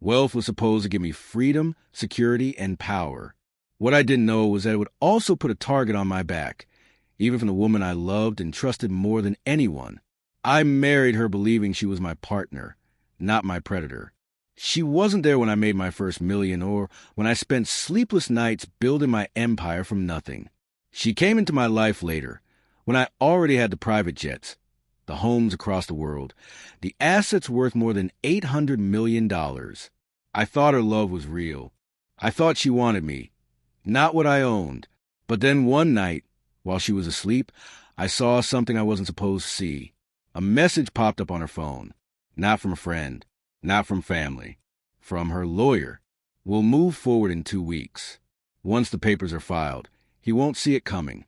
Wealth was supposed to give me freedom, security, and power. What I didn't know was that it would also put a target on my back, even from the woman I loved and trusted more than anyone. I married her believing she was my partner, not my predator. She wasn't there when I made my first million or when I spent sleepless nights building my empire from nothing. She came into my life later, when I already had the private jets, the homes across the world, the assets worth more than $800 million. I thought her love was real. I thought she wanted me, not what I owned. But then one night, while she was asleep, I saw something I wasn't supposed to see. A message popped up on her phone. Not from a friend, not from family, from her lawyer. We'll move forward in 2 weeks. Once the papers are filed, he won't see it coming.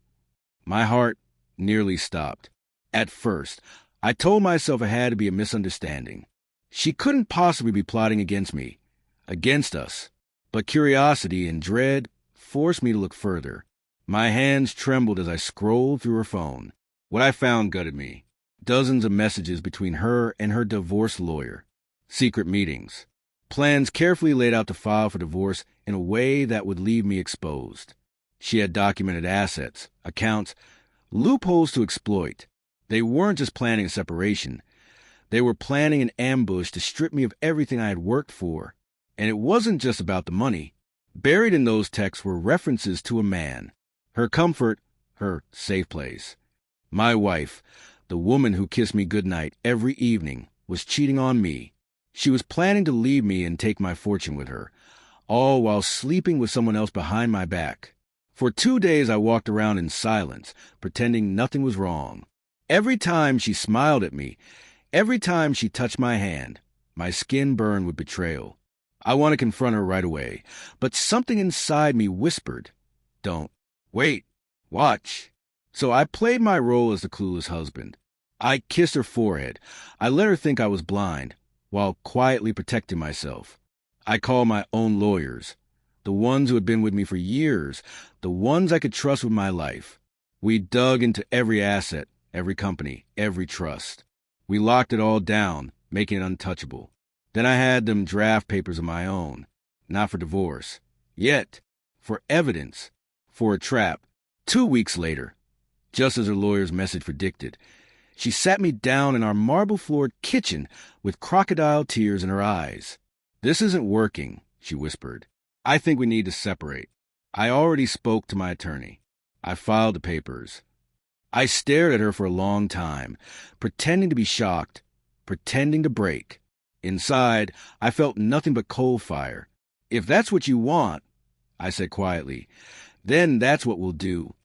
My heart nearly stopped. At first, I told myself it had to be a misunderstanding. She couldn't possibly be plotting against me, against us. But curiosity and dread forced me to look further. My hands trembled as I scrolled through her phone. What I found gutted me. Dozens of messages between her and her divorce lawyer. Secret meetings. Plans carefully laid out to file for divorce in a way that would leave me exposed. She had documented assets, accounts, loopholes to exploit. They weren't just planning a separation. They were planning an ambush to strip me of everything I had worked for. And it wasn't just about the money. Buried in those texts were references to a man. Her comfort, her safe place. My wife, the woman who kissed me goodnight every evening, was cheating on me. She was planning to leave me and take my fortune with her, all while sleeping with someone else behind my back. For 2 days I walked around in silence, pretending nothing was wrong. Every time she smiled at me, every time she touched my hand, my skin burned with betrayal. I wanted to confront her right away, but something inside me whispered, "Don't. Wait. Watch." So I played my role as the clueless husband. I kissed her forehead. I let her think I was blind, while quietly protecting myself. I called my own lawyers, the ones who had been with me for years, the ones I could trust with my life. We dug into every asset, every company, every trust. We locked it all down, making it untouchable. Then I had them draft papers of my own, not for divorce, yet for evidence, for a trap. 2 weeks later, just as her lawyer's message predicted, she sat me down in our marble-floored kitchen with crocodile tears in her eyes. "This isn't working," she whispered. "I think we need to separate." I already spoke to my attorney. I filed the papers. I stared at her for a long time, pretending to be shocked, pretending to break. Inside, I felt nothing but cold fire. "If that's what you want," I said quietly, "then that's what we'll do."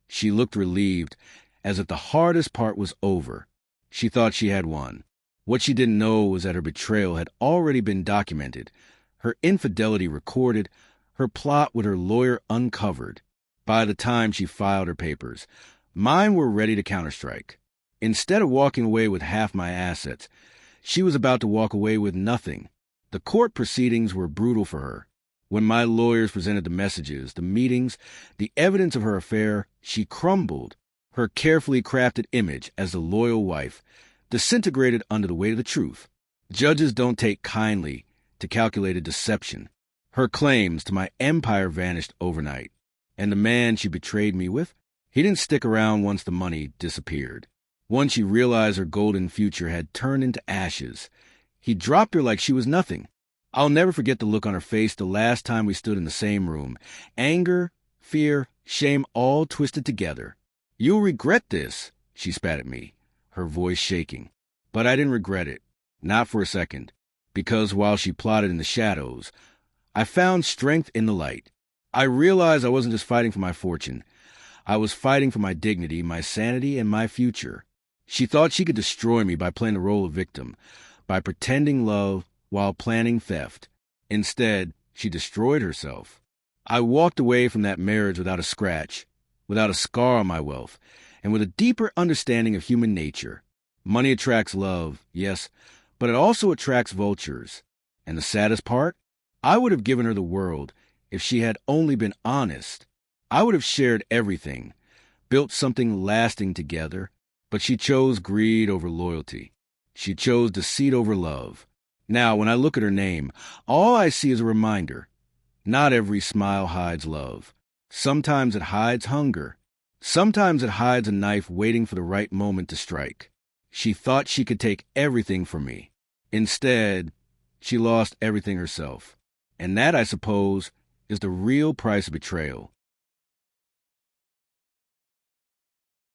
She looked relieved, as if the hardest part was over. She thought she had won. What she didn't know was that her betrayal had already been documented, her infidelity recorded, her plot with her lawyer uncovered. By the time she filed her papers, mine were ready to counterstrike. Instead of walking away with half my assets, she was about to walk away with nothing. The court proceedings were brutal for her. When my lawyers presented the messages, the meetings, the evidence of her affair, she crumbled. Her carefully crafted image as the loyal wife disintegrated under the weight of the truth. Judges don't take kindly to calculated deception. Her claims to my empire vanished overnight. And the man she betrayed me with, he didn't stick around once the money disappeared. Once she realized her golden future had turned into ashes, he dropped her like she was nothing. I'll never forget the look on her face the last time we stood in the same room. Anger, fear, shame all twisted together. "You'll regret this," she spat at me, her voice shaking. But I didn't regret it, not for a second, because while she plotted in the shadows, I found strength in the light. I realized I wasn't just fighting for my fortune. I was fighting for my dignity, my sanity, and my future. She thought she could destroy me by playing the role of victim, by pretending love while planning theft. Instead, she destroyed herself. I walked away from that marriage without a scratch, without a scar on my wealth, and with a deeper understanding of human nature. Money attracts love, yes, but it also attracts vultures. And the saddest part? I would have given her the world if she had only been honest. I would have shared everything, built something lasting together, but she chose greed over loyalty. She chose deceit over love. Now, when I look at her name, all I see is a reminder. Not every smile hides love. Sometimes it hides hunger. Sometimes it hides a knife waiting for the right moment to strike. She thought she could take everything from me. Instead, she lost everything herself. And that, I suppose, is the real price of betrayal.